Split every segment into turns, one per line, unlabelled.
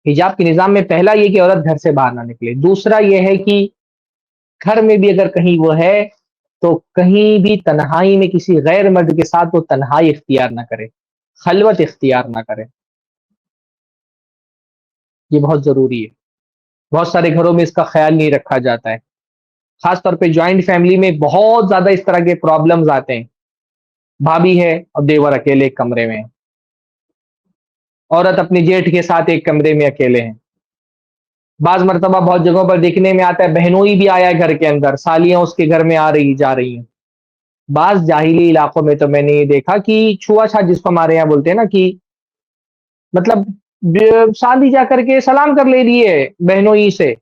حجاب کے نظام میں پہلا یہ کہ عورت گھر سے باہر نہ نکلے، دوسرا یہ ہے کہ گھر میں بھی اگر کہیں وہ ہے تو کہیں بھی تنہائی میں کسی غیر مرد کے ساتھ وہ تنہائی اختیار نہ کرے، خلوت اختیار نہ کرے، یہ بہت ضروری ہے۔ بہت سارے گھروں میں اس کا خیال نہیں رکھا جاتا ہے، خاص طور پہ جوائنٹ فیملی میں بہت زیادہ اس طرح کے پرابلمز آتے ہیں۔ بھابھی ہے اور دیور اکیلے ایک کمرے میں ہیں، عورت اپنے جیٹھ کے ساتھ ایک کمرے میں اکیلے ہیں۔ بعض مرتبہ بہت جگہوں پر دیکھنے میں آتا ہے بہنوئی بھی آیا ہے گھر کے اندر، سالیاں اس کے گھر میں آ رہی جا رہی ہیں۔ بعض جاہلی علاقوں میں تو میں نے یہ دیکھا کہ چھوا چھات جس کو ہمارے یہاں بولتے ہیں نا، کہ مطلب شادی جا کر کے سلام کر لے رہی ہے بہنوئی سے،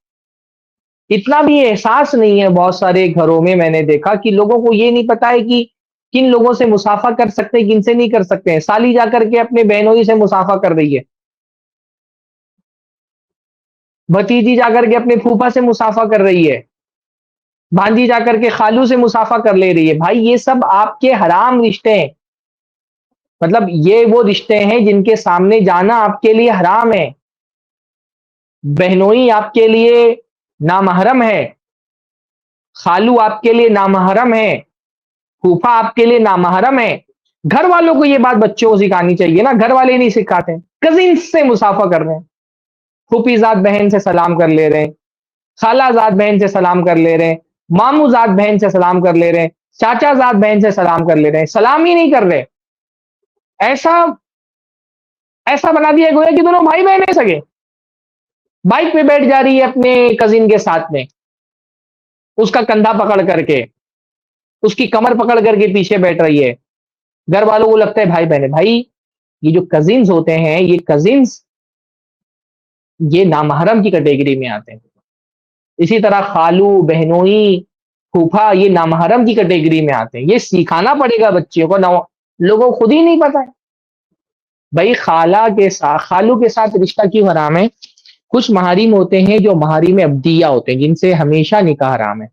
اتنا بھی احساس نہیں ہے۔ بہت سارے گھروں میں نے دیکھا کہ لوگوں کو یہ نہیں پتا ہے کہ کن لوگوں سے مسافہ کر سکتے ہیں، کن سے نہیں کر سکتے ہیں۔ سالی جا کر کے اپنے بہنوئی سے مسافہ کر رہی ہے، بھتیجی جا کر کے اپنے پھوپھا سے مسافہ کر رہی ہے، بھانجی جا کر کے خالو سے مسافہ کر لے رہی ہے۔ بھائی یہ سب آپ کے حرام رشتے ہیں، مطلب یہ وہ رشتے ہیں جن کے سامنے جانا آپ کے لیے حرام ہے۔ بہنوئی آپ کے لیے نامحرم ہے، خالو آپ کے لیے نامحرم ہے، پھوپھا آپ کے لیے نامحرم ہے۔ گھر والوں کو یہ بات بچوں کو سکھانی چاہیے نا، گھر والے نہیں سکھاتے۔ کزنس سے مسافہ کر رہے ہیں، پھوپھی زاد بہن سے سلام کر لے رہے ہیں، خالہ زاد بہن سے سلام کر لے رہے ہیں، ماموں زاد بہن سے سلام کر لے رہے ہیں، چاچا زاد بہن سے سلام کر لے رہے ہیں، سلام ہی نہیں کر رہے۔ ایسا ایسا بنا دیا گویا کہ دونوں بھائی بہن ہیں سگے۔ بائک پہ بیٹھ جا رہی ہے اپنے کزن کے ساتھ میں، اس کا کندھا پکڑ کر کے، اس کی کمر پکڑ کر کے پیچھے بیٹھ رہی ہے۔ گھر والوں کو لگتا ہے بھائی بہن ہے۔ بھائی یہ جو کزنز ہوتے ہیں، یہ کزنز یہ نامحرم کی کیٹیگری میں آتے ہیں۔ اسی طرح خالو، بہنوئی، پھوپھا یہ نامحرم کی کیٹیگری میں آتے ہیں۔ یہ سکھانا پڑے گا بچوں کو، لوگوں کو خود ہی نہیں پتا ہے۔ بھائی خالو کے ساتھ رشتہ کیوں حرام ہے؟ کچھ محارم ہوتے ہیں جو محارم ابدیہ ہوتے ہیں، جن سے ہمیشہ نکاح حرام ہے،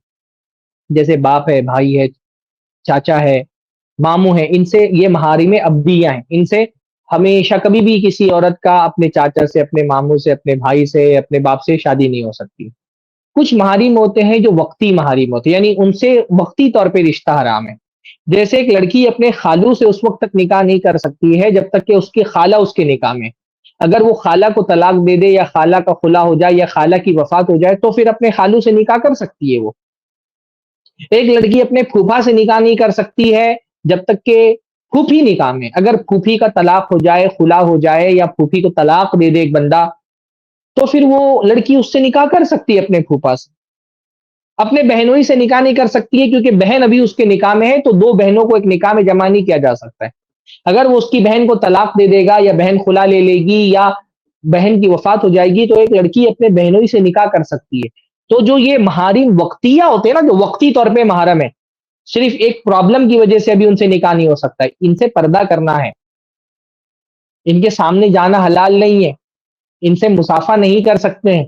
جیسے باپ ہے، بھائی ہے، چاچا ہے، ماموں ہے۔ ان سے یہ محارم ابدیہ ہیں، ان سے ہمیشہ کبھی بھی کسی عورت کا اپنے چاچا سے، اپنے ماموں سے، اپنے بھائی سے، اپنے باپ سے شادی نہیں ہو سکتی۔ کچھ محارم ہوتے ہیں جو وقتی محارم ہوتے ہیں، یعنی ان سے وقتی طور پہ رشتہ حرام ہے۔ جیسے ایک لڑکی اپنے خالو سے اس وقت تک نکاح نہیں کر سکتی ہے جب تک کہ اس کی خالہ اس کے نکاح میں۔ اگر وہ خالہ کو طلاق دے دے، یا خالہ کا خلا ہو جائے، یا خالہ کی وفات ہو جائے، تو پھر اپنے خالو سے نکاح کر سکتی ہے وہ۔ ایک لڑکی اپنے پھوپھا سے نکاح نہیں کر سکتی ہے جب تک کہ پھوپھی نکاح میں۔ اگر پھوپھی کا طلاق ہو جائے، خلا ہو جائے، یا پھوپھی کو طلاق دے دے ایک بندہ، تو پھر وہ لڑکی اس سے نکاح کر سکتی ہے اپنے پھوپھا سے۔ اپنے بہنوئی سے نکاح نہیں کر سکتی ہے کیونکہ بہن ابھی اس کے نکاح میں ہے، تو دو بہنوں کو ایک نکاح میں جمع نہیں کیا جا سکتا ہے۔ اگر وہ اس کی بہن کو طلاق دے دے گا، یا بہن خلا لے لے گی، یا بہن کی وفات ہو جائے گی، تو ایک لڑکی اپنے بہنوئی سے نکاح کر سکتی ہے۔ تو جو یہ محارم وقتیہ ہوتے ہیں نا، جو وقتی طور پہ محرم ہے، صرف ایک پرابلم کی وجہ سے ابھی ان سے نکاح نہیں ہو سکتا ہے، ان سے پردہ کرنا ہے، ان کے سامنے جانا حلال نہیں ہے، ان سے مسافہ نہیں کر سکتے ہیں،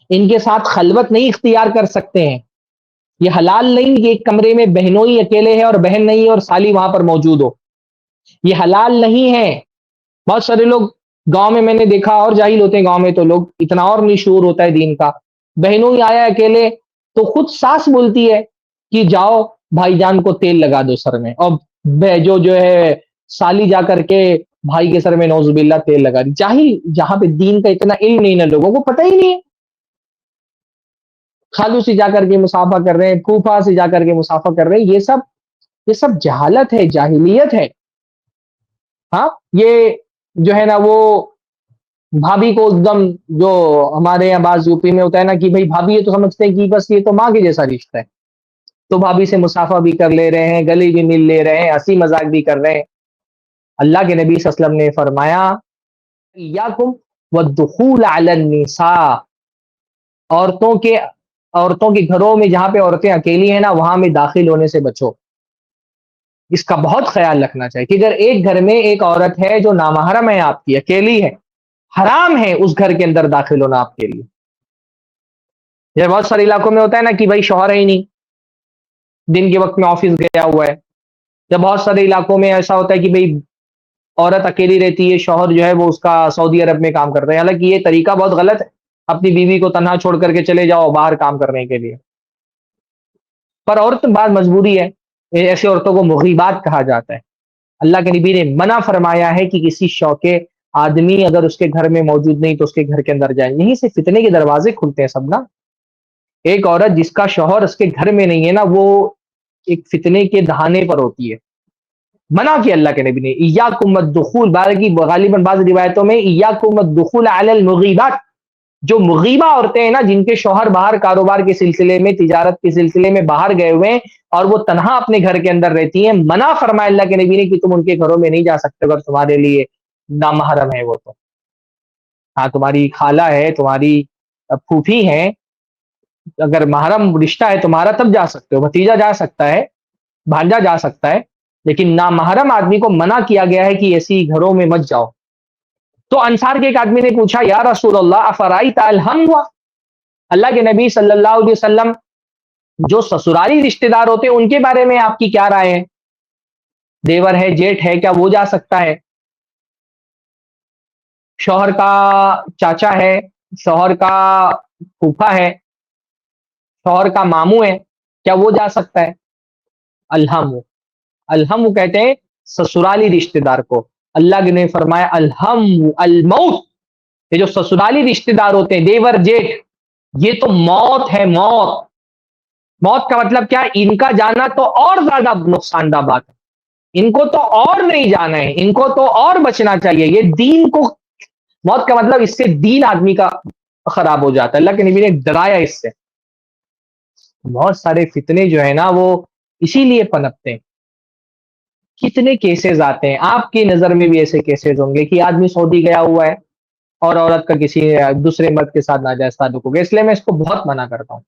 ان کے ساتھ خلوت نہیں اختیار کر سکتے ہیں۔ یہ حلال نہیں کہ ایک کمرے میں بہنوئی اکیلے ہے اور بہن نہیں ہے اور سالی وہاں پر موجود ہو، یہ حلال نہیں ہے۔ بہت سارے لوگ گاؤں میں نے دیکھا، اور جاہل ہوتے ہیں گاؤں میں تو لوگ، اتنا اور نہیں شعور ہوتا ہے دین کا۔ بہنوئی آیا اکیلے تو خود ساس بولتی ہے کہ جاؤ بھائی جان کو تیل لگا دو سر میں، اور جو ہے سالی جا کر کے بھائی کے سر میں نعوذ باللہ تیل لگا دی۔ جاہل، جہاں پہ دین کا اتنا علم نہیں نا، لوگوں کو پتہ ہی نہیں ہے۔ خالو سے جا کر کے مسافہ کر رہے ہیں، پھوپھا سے جا کر کے مسافہ کر رہے ہیں، یہ سب جہالت ہے، جاہلیت ہے۔ ہاں، یہ جو ہے نا وہ بھابھی کو ایک دم، جو ہمارے یہاں بعض یوپی میں ہوتا ہے نا کہ بھائی بھابھی، یہ تو سمجھتے ہیں کہ بس یہ تو ماں کے جیسا رشتہ ہے، تو بھابھی سے مسافہ بھی کر لے رہے ہیں، گلے بھی مل لے رہے ہیں، ہنسی مذاق بھی کر رہے ہیں۔ اللہ کے نبی صلی اللہ علیہ وسلم نے فرمایا ایاکم والدخول علی النساء، عورتوں کے گھروں میں جہاں پہ عورتیں اکیلی ہیں نا، وہاں میں داخل ہونے سے بچو۔ اس کا بہت خیال رکھنا چاہیے کہ اگر ایک گھر میں ایک عورت ہے جو نامحرم ہے، آپ کی اکیلی ہے، حرام ہے اس گھر کے اندر داخل ہونا آپ کے لیے۔ یہ بہت سارے علاقوں میں ہوتا ہے نا کہ بھائی شوہر ہی نہیں، دن کے وقت میں آفس گیا ہوا ہے، یا بہت سارے علاقوں میں ایسا ہوتا ہے کہ بھائی عورت اکیلی رہتی ہے، شوہر جو ہے وہ اس کا سعودی عرب میں کام کرتا ہے، حالانکہ یہ طریقہ بہت غلط ہے، اپنی بیوی کو تنہا چھوڑ کر کے چلے جاؤ باہر کام کرنے کے لیے، پر عورت بات مجبوری ہے، ایسے عورتوں کو مغیبات کہا جاتا ہے۔ اللہ کے نبی نے منع فرمایا ہے کہ کسی شوکے آدمی اگر اس کے گھر میں موجود نہیں تو اس کے گھر کے اندر جائیں، یہیں سے فتنے کے دروازے کھلتے ہیں سب نا۔ ایک عورت جس کا شوہر اس کے گھر میں نہیں ہے نا، وہ ایک فتنے کے دہانے پر ہوتی ہے۔ منع کیا اللہ کے نبی نے، ایاکم الدخول، باقی غالباً بعض روایتوں میں ایاکم الدخول علی المغیبات، جو مغیبہ عورتیں ہیں نا، جن کے شوہر باہر کاروبار کے سلسلے میں، تجارت کے سلسلے میں باہر گئے ہوئے ہیں اور وہ تنہا اپنے گھر کے اندر رہتی ہیں، منع فرمایا اللہ کے نبی نے کہ تم ان کے گھروں میں نہیں جا سکتے اگر تمہارے لیے نامحرم ہے وہ تو۔ ہاں تمہاری خالہ ہے، تمہاری پھوپھی ہے، اگر محرم رشتہ ہے تمہارا تب جا سکتے ہو، بھتیجا جا سکتا ہے، بھانجا جا سکتا ہے، لیکن نامحرم آدمی کو منع کیا گیا ہے کہ ایسی گھروں میں مت جاؤ۔ تو انصار کے ایک آدمی نے پوچھا یا رسول اللہ افرائیت الہم ہوا، اللہ کے نبی صلی اللہ علیہ وسلم جو سسرالی رشتہ دار ہوتے ہیں ان کے بارے میں آپ کی کیا رائے ہے؟ دیور ہے، جیٹھ ہے، کیا وہ جا سکتا ہے؟ شوہر کا چاچا ہے، شوہر کا پھوپھا ہے، شوہر کا ماموں ہے، کیا وہ جا سکتا ہے؟ الہم، الہم کہتے ہیں سسرالی رشتہ دار کو۔ اللہ نے فرمایا الہم الموت، یہ جو سسرالی رشتہ دار ہوتے ہیں دیور جیٹھ، یہ تو موت ہے، موت۔ موت کا مطلب کیا؟ ان کا جانا تو اور زیادہ نقصان دہ بات ہے، ان کو تو اور نہیں جانا ہے، ان کو تو اور بچنا چاہیے، یہ دین کو، موت کا مطلب اس سے دین آدمی کا خراب ہو جاتا ہے، اللہ کے نبی نے ڈرایا اس سے۔ بہت سارے فتنے جو ہے نا وہ اسی لیے پنپتے ہیں۔ کتنے کیسز آتے ہیں، آپ کی نظر میں بھی ایسے کیسز ہوں گے کہ آدمی سعودی گیا ہوا ہے اور عورت کا کسی دوسرے مرد کے ساتھ ناجائز تعلق ہو گیا، اس لیے میں اس کو بہت منع کرتا ہوں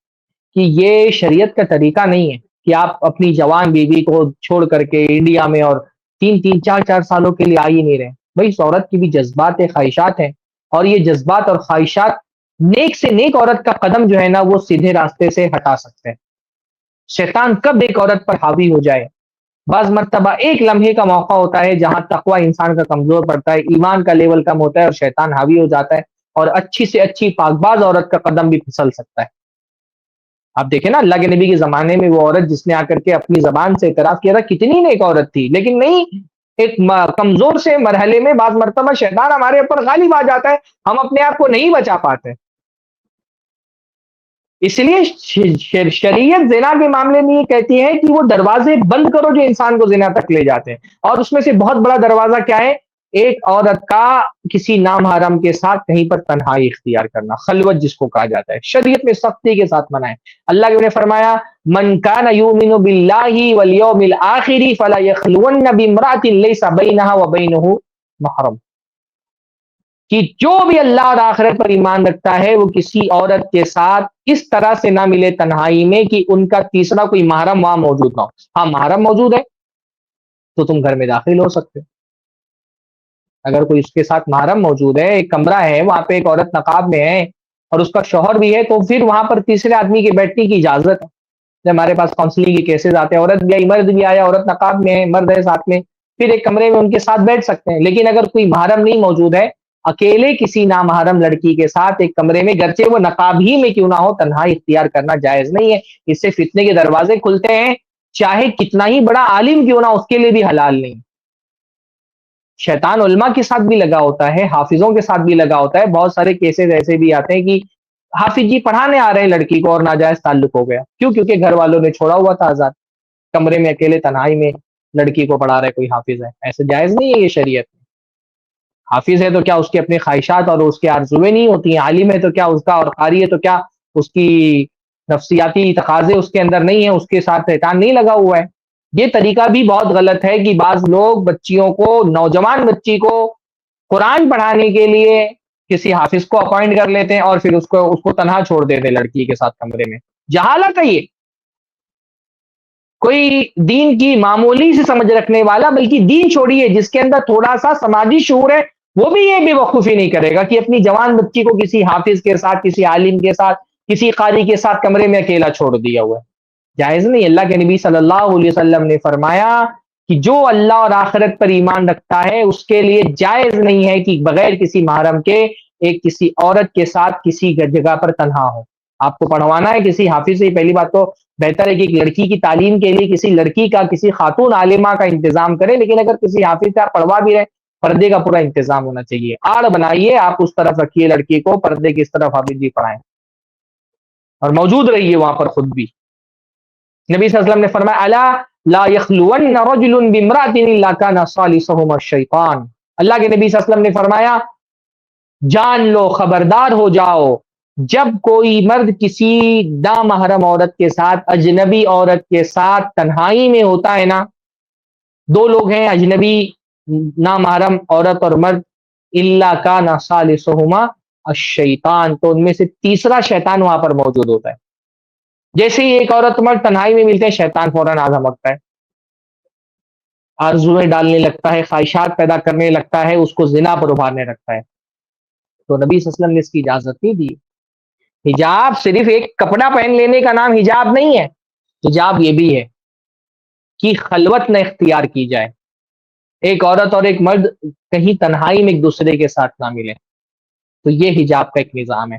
کہ یہ شریعت کا طریقہ نہیں ہے کہ آپ اپنی جوان بیوی کو چھوڑ کر کے انڈیا میں اور تین تین چار چار سالوں کے لیے آ ہی نہیں رہے۔ بھائی اس عورت کی بھی جذبات ہیں، خواہشات ہیں، اور یہ جذبات اور خواہشات نیک سے نیک عورت کا قدم جو ہے نا وہ سیدھے راستے سے ہٹا سکتے ہیں۔ شیطان کب ایک عورت پر حاوی ہو جائے، بعض مرتبہ ایک لمحے کا موقع ہوتا ہے جہاں تقوی انسان کا کمزور پڑتا ہے، ایمان کا لیول کم ہوتا ہے اور شیطان حاوی ہو جاتا ہے، اور اچھی سے اچھی پاک باز عورت کا قدم بھی پھسل سکتا ہے۔ آپ دیکھیں نا اللہ کے نبی کے زمانے میں وہ عورت جس نے آ کر کے اپنی زبان سے اعتراف کیا تھا، کتنی نیک عورت تھی، لیکن نہیں، ایک کمزور سے مرحلے میں بعض مرتبہ شیطان ہمارے اوپر غالب آ جاتا ہے، ہم اپنے آپ کو نہیں بچا پاتے۔ اس لیے شریعت زنا کے معاملے میں یہ کہتی ہے کہ وہ دروازے بند کرو جو انسان کو زنا تک لے جاتے ہیں، اور اس میں سے بہت بڑا دروازہ کیا ہے؟ ایک عورت کا کسی نامحرم کے ساتھ کہیں پر تنہائی اختیار کرنا، خلوت جس کو کہا جاتا ہے، شریعت میں سختی کے ساتھ منع ہے۔ اللہ نے فرمایا من کان یؤمن باللہ والیوم الآخر فلا یخلون بامرأۃ لیس بینها وبینہ محرم، کہ جو بھی اللہ اور آخرت پر ایمان رکھتا ہے وہ کسی عورت کے ساتھ اس طرح سے نہ ملے تنہائی میں کہ ان کا تیسرا کوئی محرم وہاں موجود نہ ہو۔ ہاں محرم موجود ہے تو تم گھر میں داخل ہو سکتے ہو، اگر کوئی اس کے ساتھ محرم موجود ہے، ایک کمرہ ہے وہاں پہ، ایک عورت نقاب میں ہے اور اس کا شوہر بھی ہے، تو پھر وہاں پر تیسرے آدمی کے بیٹھنے کی اجازت ہے۔ جب ہمارے پاس کاؤنسلنگ کے کیسز آتے ہیں، عورت بھی آئی، مرد بھی آیا، عورت نقاب میں ہے، مرد ہے ساتھ میں، پھر ایک کمرے میں ان کے ساتھ بیٹھ سکتے ہیں۔ لیکن اگر کوئی محرم نہیں موجود ہے، اکیلے کسی نامحرم لڑکی کے ساتھ ایک کمرے میں، گرچہ وہ نقاب ہی میں کیوں نہ ہو، تنہائی اختیار کرنا جائز نہیں ہے۔ اس سے فتنے کے دروازے کھلتے ہیں، چاہے کتنا ہی بڑا عالم کیوں نہ، اس کے لیے بھی حلال نہیں۔ شیطان علماء کے ساتھ بھی لگا ہوتا ہے، حافظوں کے ساتھ بھی لگا ہوتا ہے، بہت سارے کیسز ایسے بھی آتے ہیں کہ حافظ جی پڑھانے آ رہے ہیں لڑکی کو اور ناجائز تعلق ہو گیا، کیوں؟ کیونکہ گھر والوں نے چھوڑا ہوا تھا آزاد، کمرے میں اکیلے تنہائی میں لڑکی کو پڑھا رہا ہے کوئی حافظ ہے، ایسے جائز نہیں ہے یہ شریعت میں۔ حافظ ہے تو کیا اس کی اپنی خواہشات اور اس کے آرزویں نہیں ہوتی ہیں؟ عالم ہے تو کیا اس کا، اور قاری ہے تو کیا اس کی نفسیاتی تقاضے اس کے اندر نہیں ہیں، اس کے ساتھ شیطان نہیں لگا ہوا ہے؟ یہ طریقہ بھی بہت غلط ہے کہ بعض لوگ بچیوں کو، نوجوان بچی کو قرآن پڑھانے کے لیے کسی حافظ کو اپوائنٹ کر لیتے ہیں اور پھر اس کو تنہا چھوڑ دیتے ہیں لڑکی کے ساتھ کمرے میں۔ جہالت ہے یہ، کوئی دین کی معمولی سے سمجھ رکھنے والا، بلکہ دین چھوڑیے جس کے اندر تھوڑا سا سماجی شعور ہے، وہ بھی یہ بے وقوفی نہیں کرے گا کہ اپنی جوان بچی کو کسی حافظ کے ساتھ، کسی عالم کے ساتھ، کسی قاری کے ساتھ کمرے میں اکیلا چھوڑ دیا ہوا ہے۔ جائز نہیں۔ اللہ کے نبی صلی اللہ علیہ وسلم نے فرمایا کہ جو اللہ اور آخرت پر ایمان رکھتا ہے اس کے لیے جائز نہیں ہے کہ بغیر کسی محرم کے ایک کسی عورت کے ساتھ کسی جگہ پر تنہا ہو. آپ کو پڑھوانا ہے کسی حافظ سے، پہلی بات تو بہتر ہے کہ ایک لڑکی کی تعلیم کے لیے کسی لڑکی کا، کسی خاتون عالمہ کا انتظام کرے، لیکن اگر کسی حافظ سے آپ پڑھوا بھی رہے، پردے کا پورا انتظام ہونا چاہیے. آڑ بنائیے، آپ اس طرف رکھیے لڑکی کو، پردے کی اس طرف حافظ جی پڑھائیں اور موجود رہیے وہاں پر خود بھی. نبی صلی اللہ علیہ وسلم نے فرمایا الا لا يخلون رجل بامرأة الا كان ثالثهما الشیطان. اللہ کے نبی صلی اللہ علیہ وسلم نے فرمایا جان لو، خبردار ہو جاؤ، جب کوئی مرد کسی نامحرم عورت کے ساتھ، اجنبی عورت کے ساتھ تنہائی میں ہوتا ہے نا، دو لوگ ہیں اجنبی نامحرم عورت اور مرد، الا کان ثالثهما الشیطان، تو ان میں سے تیسرا شیطان وہاں پر موجود ہوتا ہے. جیسے ہی ایک عورت مرد تنہائی میں ملتے ہیں، شیطان فوراً آ دھمکتا ہے، آرزویں ڈالنے لگتا ہے، خواہشات پیدا کرنے لگتا ہے، اس کو زنا پر ابھارنے لگتا ہے. تو نبی صلی اللہ علیہ وسلم نے اس کی اجازت نہیں دی. حجاب صرف ایک کپڑا پہن لینے کا نام حجاب نہیں ہے، حجاب یہ بھی ہے کہ خلوت نہ اختیار کی جائے، ایک عورت اور ایک مرد کہیں تنہائی میں ایک دوسرے کے ساتھ نہ ملے، تو یہ حجاب کا ایک نظام ہے.